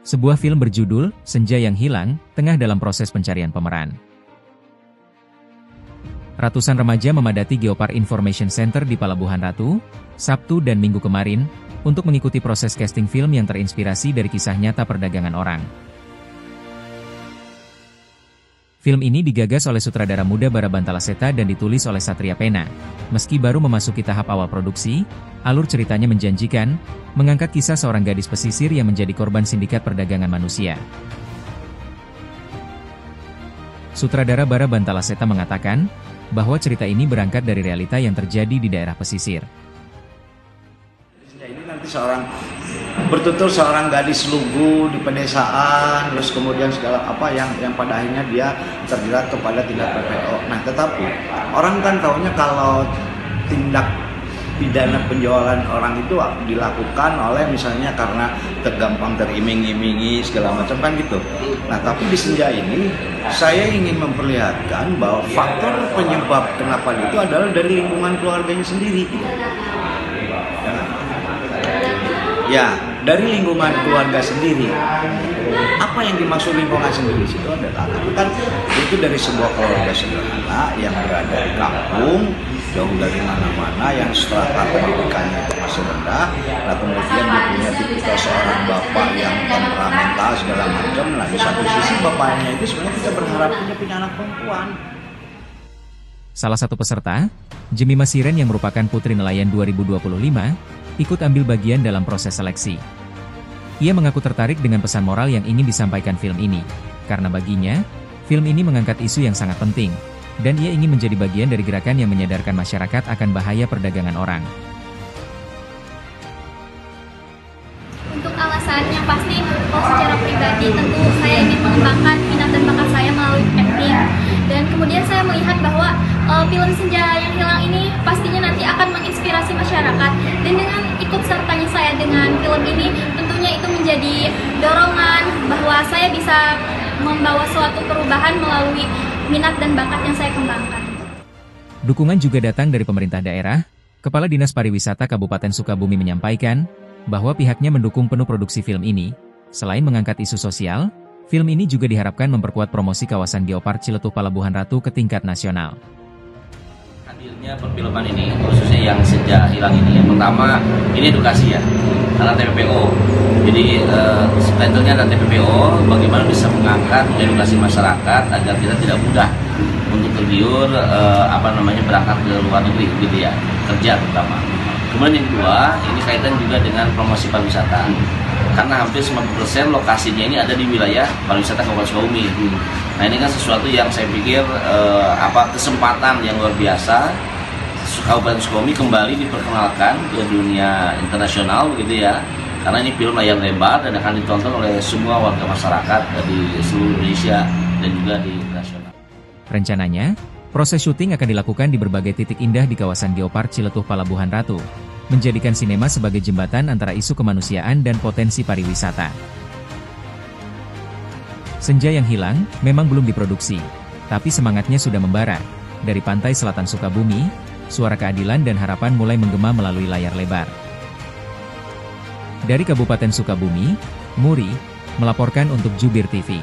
Sebuah film berjudul Senja yang Hilang tengah dalam proses pencarian pemeran. Ratusan remaja memadati Geopark Information Center di Palabuhan Ratu, Sabtu dan Minggu kemarin, untuk mengikuti proses casting film yang terinspirasi dari kisah nyata perdagangan orang. Film ini digagas oleh sutradara muda Bara Bantalaseta dan ditulis oleh Satria Pena. Meski baru memasuki tahap awal produksi, alur ceritanya menjanjikan, mengangkat kisah seorang gadis pesisir yang menjadi korban sindikat perdagangan manusia. Sutradara Bara Bantalaseta mengatakan, bahwa cerita ini berangkat dari realita yang terjadi di daerah pesisir. Ini nanti bertutur seorang gadis lugu di pedesaan, terus kemudian segala apa yang pada akhirnya dia terjerat kepada tindak PPO. Nah, tetapi orang kan taunya kalau tindak pidana penjualan orang itu dilakukan oleh misalnya karena tergampang teriming-imingi segala macam kan gitu. Nah, tapi di Senja ini saya ingin memperlihatkan bahwa faktor penyebab kenapa itu adalah dari lingkungan keluarganya sendiri. Ya, dari lingkungan keluarga sendiri. Apa yang dimaksud lingkungan sendiri itu adalah kan itu dari sebuah keluarga sederhana yang berada di kampung, jauh dari mana-mana, yang strata pendidikannya itu masih rendah. Nah, kemudian dia punya tipikal seorang bapak yang temperamental segala macam. Nah, di satu sisi bapaknya itu sebenarnya kita berharap punya anak perempuan. Salah satu peserta, Jemima Siren yang merupakan Putri Nelayan 2025, ikut ambil bagian dalam proses seleksi. Ia mengaku tertarik dengan pesan moral yang ingin disampaikan film ini, karena baginya, film ini mengangkat isu yang sangat penting, dan ia ingin menjadi bagian dari gerakan yang menyadarkan masyarakat akan bahaya perdagangan orang. Untuk alasannya pasti, secara pribadi tentu saya ingin mengembangkan minat dan bakat saya melalui acting. Dan kemudian saya melihat bahwa film Senja yang Hilang ini pastinya nanti akan menginspirasi masyarakat. Dan dengan ikut sertanya saya dengan film ini, tentunya itu menjadi dorongan bahwa saya bisa membawa suatu perubahan melalui minat dan bakat yang saya kembangkan. Dukungan juga datang dari pemerintah daerah. Kepala Dinas Pariwisata Kabupaten Sukabumi menyampaikan bahwa pihaknya mendukung penuh produksi film ini. Selain mengangkat isu sosial, film ini juga diharapkan memperkuat promosi kawasan Geopark Ciletuh Palabuhan Ratu ke tingkat nasional. Hadirnya perfilman ini, khususnya yang Senja Hilang ini, yang pertama ini edukasi ya, karena TPPO. Jadi title-nya adalah TPPO, bagaimana bisa mengangkat, mengedukasi masyarakat agar kita tidak mudah untuk tergiur berangkat ke luar negeri gitu ya, kerja terutama. Kemudian yang kedua, ini kaitan juga dengan promosi pariwisata. Karena hampir 90% lokasinya ini ada di wilayah pariwisata Kabupaten Sukabumi. Nah, ini kan sesuatu yang saya pikir kesempatan yang luar biasa. Kabupaten Sukabumi kembali diperkenalkan ke dunia internasional begitu ya. Karena ini film layar lebar dan akan ditonton oleh semua warga masyarakat di seluruh Indonesia dan juga di nasional. Rencananya, proses syuting akan dilakukan di berbagai titik indah di kawasan Geopark Ciletuh Palabuhan Ratu, menjadikan sinema sebagai jembatan antara isu kemanusiaan dan potensi pariwisata. Senja yang Hilang memang belum diproduksi, tapi semangatnya sudah membara. Dari pantai selatan Sukabumi, suara keadilan dan harapan mulai menggema melalui layar lebar. Dari Kabupaten Sukabumi, Muri melaporkan untuk Jubir TV.